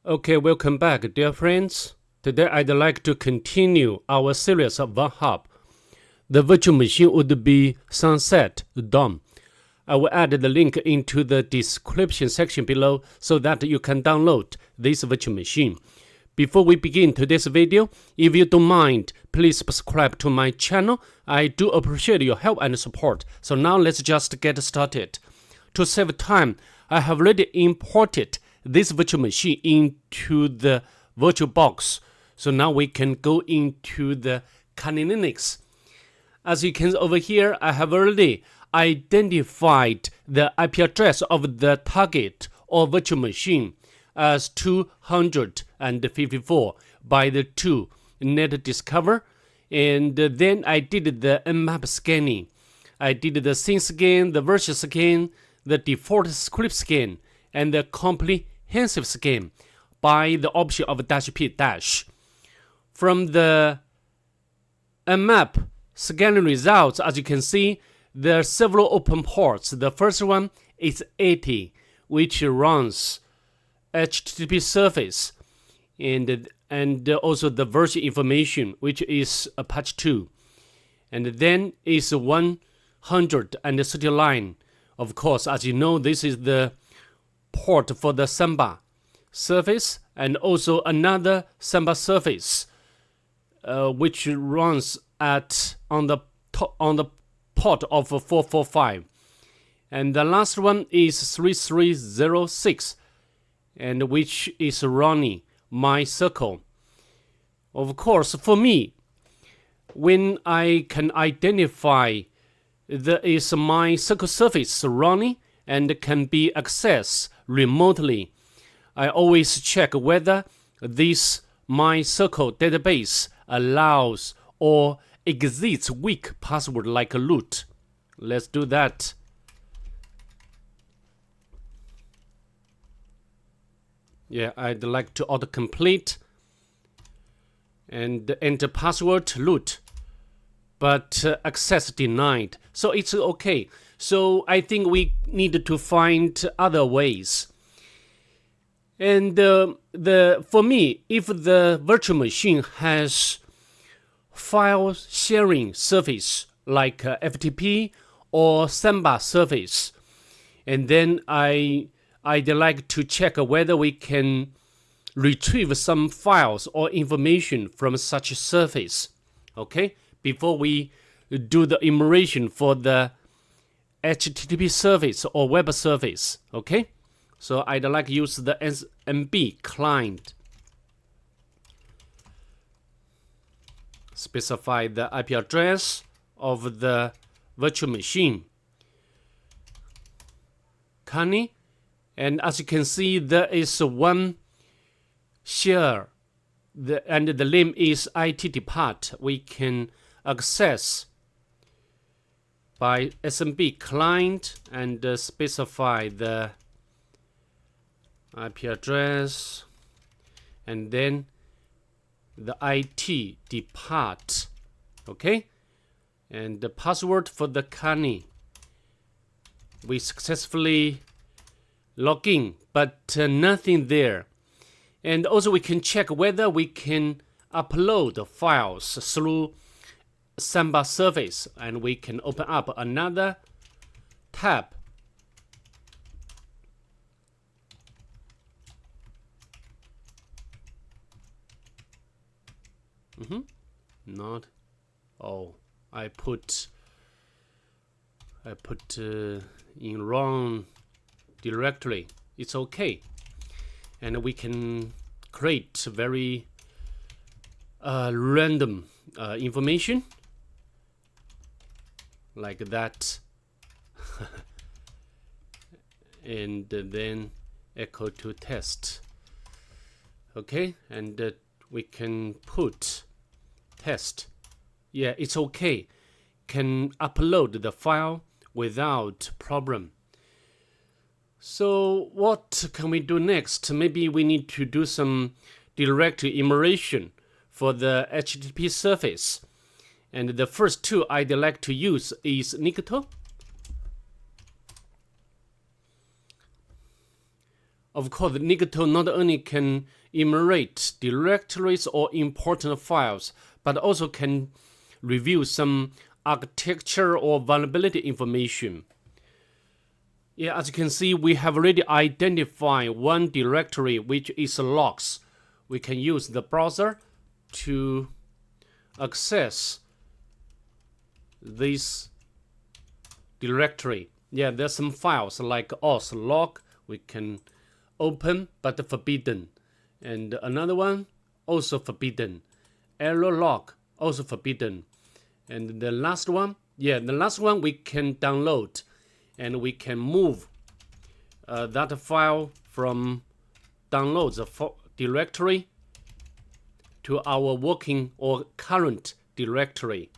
Okay, welcome back, dear friends. Today I'd like to continue our series of Vulnhub. The virtual machine would be Sunset Dawn. I will add the link into the description section below so that you can download this virtual machine. Before we begin today's video, if you don't mind, please subscribe to my channel. I do appreciate your help and support. So now let's just get started. To save time, I have already imported this virtual machine into the virtual box. So now we can go into the Kali Linux. As you can see over here, I have already identified the IP address of the target or virtual machine as 254 by the 2 net discover, and then I did the nmap scanning. I did the scene scan, the version scan, the default script scan, and the comprehensive scan by the option of -p-. From the nmap scanning results, as you can see, there are several open ports. The first one is 80, which runs HTTP service, and also the version information, which is Apache 2. And then is 139. Of course, as you know, this is the port for the Samba service, and also another Samba service, which runs on the port of 445. And the last one is 3306. And which is running my circle. Of course, for me, when I can identify there is my circle service running and can be accessed remotely, I always check whether this my circle database allows or exits weak password like root. Let's do that. Yeah, I'd like to autocomplete and enter password root, but access denied. So it's okay. So I think we need to find other ways. And for me, if the virtual machine has file sharing service like FTP or Samba service, and then I'd like to check whether we can retrieve some files or information from such a service, okay, before we do the enumeration for the HTTP service or web service, okay? So I'd like to use the SMB client. Specify the IP address of the virtual machine. Kali. And as you can see, there is one share, and the name is IT depart. We can access by SMB client and specify the IP address, and then the IT depart, okay, and the password for the Kali. We successfully log in, but nothing there. And also we can check whether we can upload files through Samba service, and we can open up another tab. Not. Oh, I put in wrong directory. It's okay, and we can create very random information like that. And then echo to test, okay, and we can put test. Yeah, it's okay, can upload the file without problem. So what can we do next? Maybe we need to do some directory enumeration for the HTTP service. And the first tool I'd like to use is Nikto. Of course, Nicto not only can enumerate directories or important files, but also can review some architecture or vulnerability information. Yeah, as you can see, we have already identified one directory, which is logs. We can use the browser to access this directory. Yeah, there's some files like auth log we can open but forbidden, and another one also forbidden. Error log also forbidden, and the last one, we can download, and we can move that file from downloads directory to our working or current directory,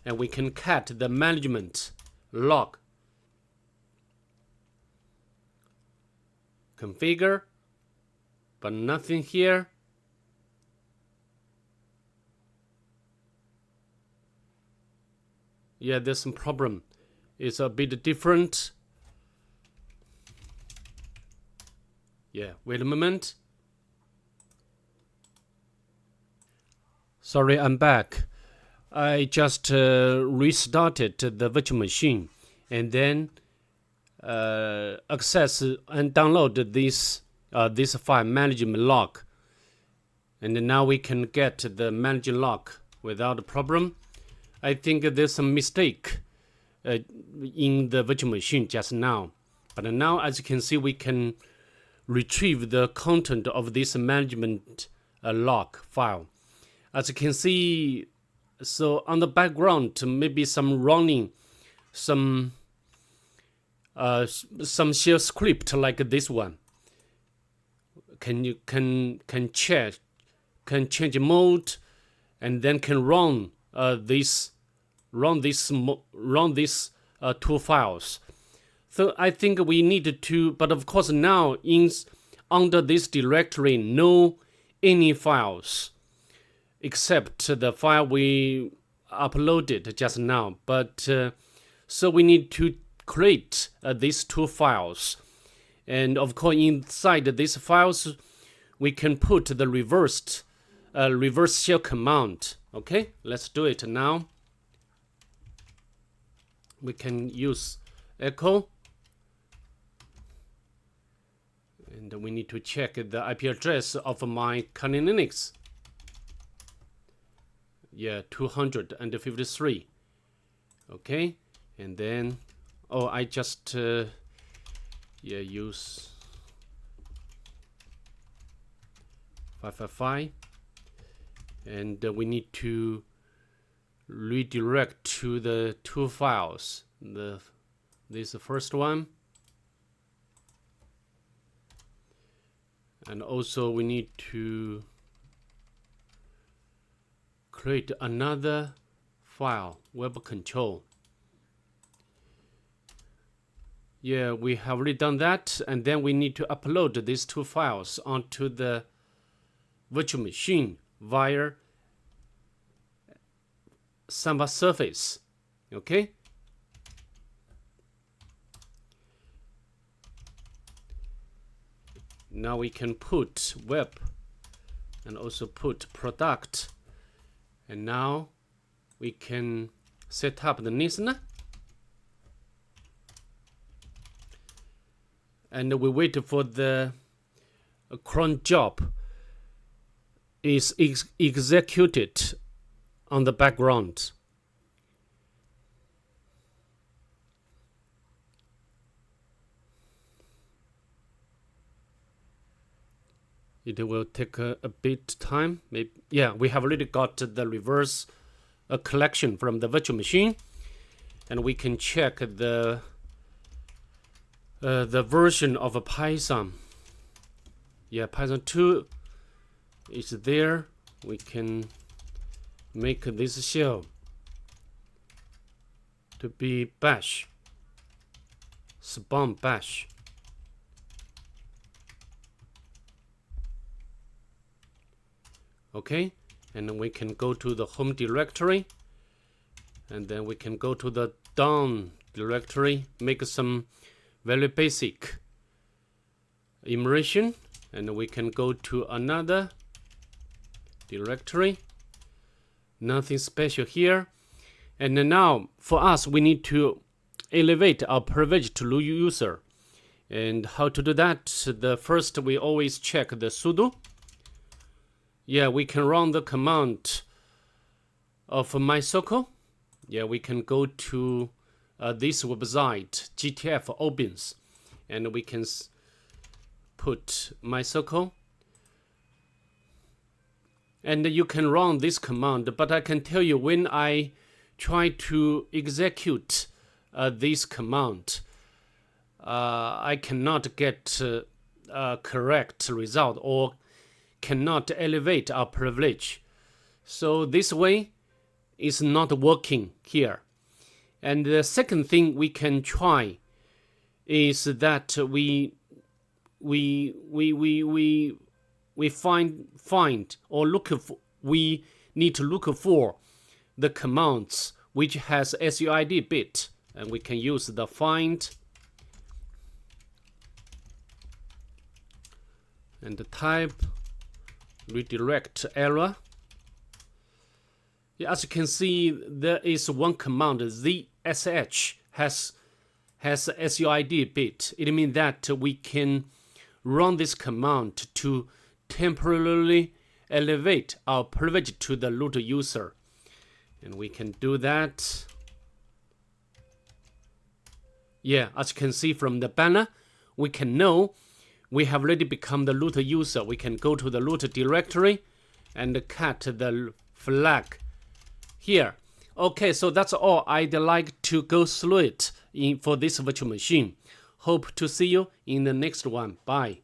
and we can cat the management log. Configure, but nothing here. Yeah, there's some problem. It's a bit different. Yeah, wait a moment. Sorry, I'm back. I just restarted the virtual machine and then access and download this file management log, and now we can get the management log without a problem. I think there's some mistake in the virtual machine just now, but now as you can see, we can retrieve the content of this management log file. As you can see, so on the background maybe some running some shell script like this one. Can change mode, and then can run these two files. So I think we need to, but of course now under this directory no any files except the file we uploaded just now. But so we need to create these two files, and of course inside these files we can put the reverse shell command. Okay, let's do it now. We can use echo, and we need to check the IP address of my Kali Linux. Yeah, 253. Okay, and then I just use 555, and we need to redirect to the two files. This is the first one, and also we need to create another file, web control. Yeah, we have already done that, and then we need to upload these two files onto the virtual machine via Samba surface. Okay, now we can put web and also put product, and now we can set up the listener, and we wait for the cron job is executed on the background. It will take a bit time. Maybe, yeah, we have already got the reverse collection from the virtual machine, and we can check the version of a Python. Yeah, Python 2 is there. We can make this shell to be bash, spawn bash. Okay, and then we can go to the home directory, and then we can go to the down directory, make some very basic immersion, and we can go to another directory. Nothing special here. And now for us, we need to elevate our privilege to root user. And how to do that? The first, we always check the sudo. Yeah, we can run the command of MySQL. Yeah, we can go to this website, GTF opens, and we can put MySQL. And you can run this command, but I can tell you when I try to execute this command, I cannot get a correct result or cannot elevate our privilege. So this way is not working here. And the second thing we can try is that we find or look for, we need to look for the commands which has SUID bit, and we can use the find and type redirect error. Yeah, as you can see, there is one command, zsh has SUID bit. It means that we can run this command to temporarily elevate our privilege to the root user. And we can do that. Yeah, as you can see from the banner, we can know we have already become the root user. We can go to the root directory and cut the flag here. Okay, so that's all I'd like to go through it for this virtual machine. Hope to see you in the next one. Bye.